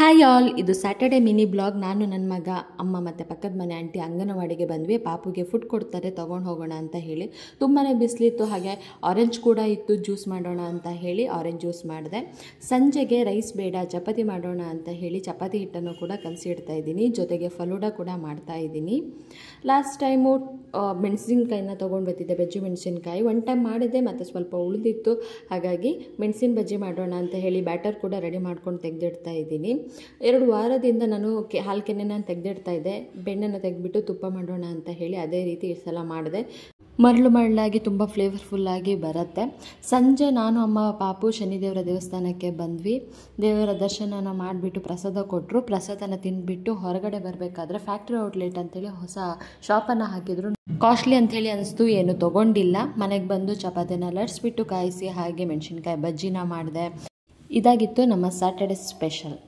Hi all, ಇದು Saturday mini blog. ನಾನು ನನ್ನ ಮಗ, ಅಮ್ಮ ಮತ್ತು ಪಕ್ಕದ ಮನೆ ಆಂಟಿ ಅಂಗನವಾಡಿಗೆ ಬಂದ್ವಿ. ಪಾಪುಗೆ ಫುಡ್ ಕೊಡ್ತಾರೆ, ತೊಗೊಂಡು ಹೋಗೋಣ ಅಂತ ಹೇಳಿ. ತುಂಬಾ ಬಿಸಿಲಿತ್ತು, ಹಾಗೆ ಆರೆಂಜ್ ಕೂಡ ಇತ್ತು. ಜ್ಯೂಸ್ ಮಾಡೋಣ ಅಂತ ಹೇಳಿ ಆರೆಂಜ್ ಜ್ಯೂಸ್ ಮಾಡಿದೆ. ಸಂಜೆಗೆ ರೈಸ್ ಬೇಡ, ಚಪಾತಿ ಮಾಡೋಣ ಅಂತ ಹೇಳಿ ಚಪಾತಿ ಹಿಟ್ಟನ್ನು ಕೂಡ ಕಲಸಿಡ್ತಾ ಇದ್ದೀನಿ. ಜೊತೆಗೆ ಫಲೂಡ ಕೂಡ ಮಾಡ್ತಾ ಇದ್ದೀನಿ. ಲಾಸ್ಟ್ ಟೈಮು ಮೆಣಸಿನ್ಕಾಯಿನ ತೊಗೊಂಡು ಬರ್ತಿದ್ದೆ, ಬಜ್ಜಿ ಮೆಣಸಿನ್ಕಾಯಿ. ಒನ್ ಟೈಮ್ ಮಾಡಿದ್ದೆ, ಮತ್ತು ಸ್ವಲ್ಪ ಉಳಿದಿತ್ತು. ಹಾಗಾಗಿ ಮೆಣಸಿನ ಬಜ್ಜಿ ಮಾಡೋಣ ಅಂತ ಹೇಳಿ ಬ್ಯಾಟರ್ ಕೂಡ ರೆಡಿ ಮಾಡ್ಕೊಂಡು ತೆಗೆದಿಡ್ತಾ ಇದ್ದೀನಿ. 2 ವಾರದಿಂದ ನಾನು ಹಾಲು ಕೆನೆನ ತೆಗೆದಿಡ್ತಾ ಇದ್ದೆ. ಬೆಣ್ಣೆನ ತೆಗೆದ್ಬಿಟ್ಟು ತುಪ್ಪ ಮಾಡೋಣ ಅಂತ ಹೇಳಿ ಅದೇ ರೀತಿ ಈ ಸಲ ಮಾಡಿದೆ. ಮರಳಾಗಿ ತುಂಬ ಫ್ಲೇವರ್ಫುಲ್ಲಾಗಿ ಬರುತ್ತೆ. ಸಂಜೆ ನಾನು, ಅಮ್ಮ, ಪಾಪು ಶನಿದೇವರ ದೇವಸ್ಥಾನಕ್ಕೆ ಬಂದ್ವಿ. ದೇವರ ದರ್ಶನ ಮಾಡಿಬಿಟ್ಟು ಪ್ರಸಾದ ಕೊಟ್ಟರು. ಪ್ರಸಾದನ ತಿಂದುಬಿಟ್ಟು ಹೊರಗಡೆ ಬರಬೇಕಾದ್ರೆ ಫ್ಯಾಕ್ಟ್ರಿ ಔಟ್ಲೆಟ್ ಅಂತೇಳಿ ಹೊಸ ಶಾಪನ್ನು ಹಾಕಿದ್ರು. ಕಾಸ್ಟ್ಲಿ ಅಂಥೇಳಿ ಅನಿಸ್ತು, ಏನು ತೊಗೊಂಡಿಲ್ಲ. ಮನೆಗೆ ಬಂದು ಚಪಾತಿನ ಲಟ್ಸ್ಬಿಟ್ಟು ಕಾಯಿಸಿ ಹಾಗೆ ಮೆಣಸಿನ್ಕಾಯಿ ಬಜ್ಜಿನ ಮಾಡಿದೆ. ಇದಾಗಿತ್ತು ನಮ್ಮ ಸ್ಯಾಟರ್ಡೆ ಸ್ಪೆಷಲ್.